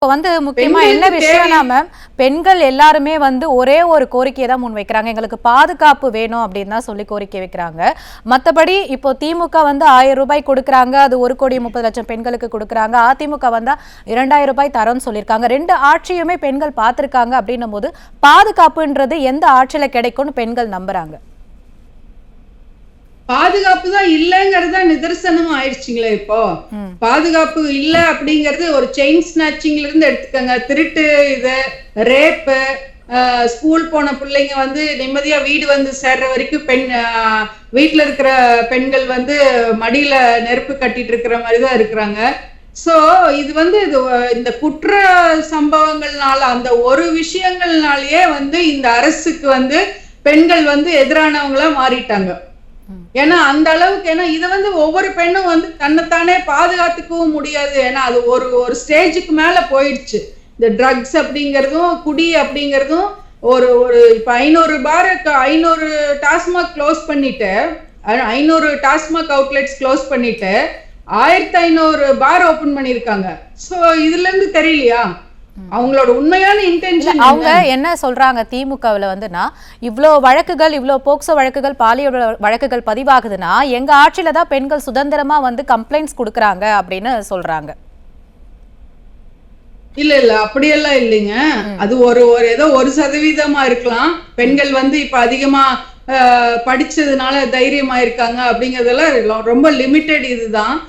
இப்போ வந்து முக்கியமா என்ன விஷயம்னா மேம், பெண்கள் எல்லாருமே வந்து ஒரே ஒரு கோரிக்கையை தான் முன்வைக்கிறாங்க. எங்களுக்கு பாதுகாப்பு வேணும் அப்படின்னு தான் சொல்லி கோரிக்கை வைக்கிறாங்க. மற்றபடி இப்போ திமுக வந்து 1000 ரூபாய் கொடுக்குறாங்க, அது 1,30,00,000 பெண்களுக்கு கொடுக்குறாங்க. அதிமுக வந்தா 2000 ரூபாய் தரோன்னு சொல்லியிருக்காங்க. ரெண்டு ஆட்சியுமே பெண்கள் பார்த்துருக்காங்க அப்படின்னும் போது பாதுகாப்புன்றது எந்த ஆட்சியில கிடைக்கும்னு பெண்கள் நம்புறாங்க? பாதுகாப்பு தான் இல்லைங்கிறது நிதர்சனமா ஆயிடுச்சுங்களே. இப்போ பாதுகாப்பு இல்ல அப்படிங்கிறது ஒரு செயின் ஸ்நாச்சிங்ல இருந்து எடுத்துக்கங்க, திருட்டு, இது ரேப்பு, ஸ்கூல் போன பிள்ளைங்க வந்து நிம்மதியா வீடு வந்து சேர்ற வரைக்கும் வீட்டுல இருக்கிற பெண்கள் வந்து மடியில நெருப்பு கட்டிட்டு இருக்கிற மாதிரிதான் இருக்கிறாங்க. சோ இது வந்து இந்த குற்ற சம்பவங்கள்னால, அந்த ஒரு விஷயங்கள்னாலயே வந்து இந்த அரசுக்கு வந்து பெண்கள் வந்து எதிரானவங்களா மாறிட்டாங்க. ஏன்னா அந்த அளவுக்கு, ஏன்னா இதை வந்து ஒவ்வொரு பெண்ணும் வந்து தன்னைத்தானே பாதுகாத்துக்கவும் முடியாது. ஏன்னா அது ஒரு ஒரு ஸ்டேஜுக்கு மேல போயிடுச்சு. இந்த ட்ரக்ஸ் அப்படிங்கிறதும் குடி அப்படிங்கிறதும் ஒரு ஒரு இப்ப 500 டாஸ்மாக் க்ளோஸ் பண்ணிட்டு, 500 டாஸ்மாக் அவுட்லெட்ஸ் க்ளோஸ் பண்ணிட்டு 1500 பார் ஓபன் பண்ணிருக்காங்க. சோ இதுல இருந்து தெரியலையா அவங்களோட உண்மையான இன்டென்ஷன்? அவங்க என்ன சொல்றாங்க திமுகவில் வந்துன்னா, இவ்வளோ வழக்குகள், இவ்வளோ போக்சோ வழக்குகள், பாலியல் வழக்குகள் பதிவாகுதுன்னா எங்க ஆட்சியில தான் பெண்கள் சுதந்திரமா வந்து கம்ப்ளைண்ட்ஸ் கொடுக்குறாங்க அப்படின்னு சொல்றாங்க. இல்ல அப்படியெல்லாம் இல்லைங்க. அது ஒரு ஏதோ 1% இருக்கலாம். பெண்கள் வந்து இப்ப அதிகமா படிச்சதுனால தைரியமா இருக்காங்க அப்படிங்கறதெல்லாம் ரொம்ப லிமிட்டட் இதுதான்.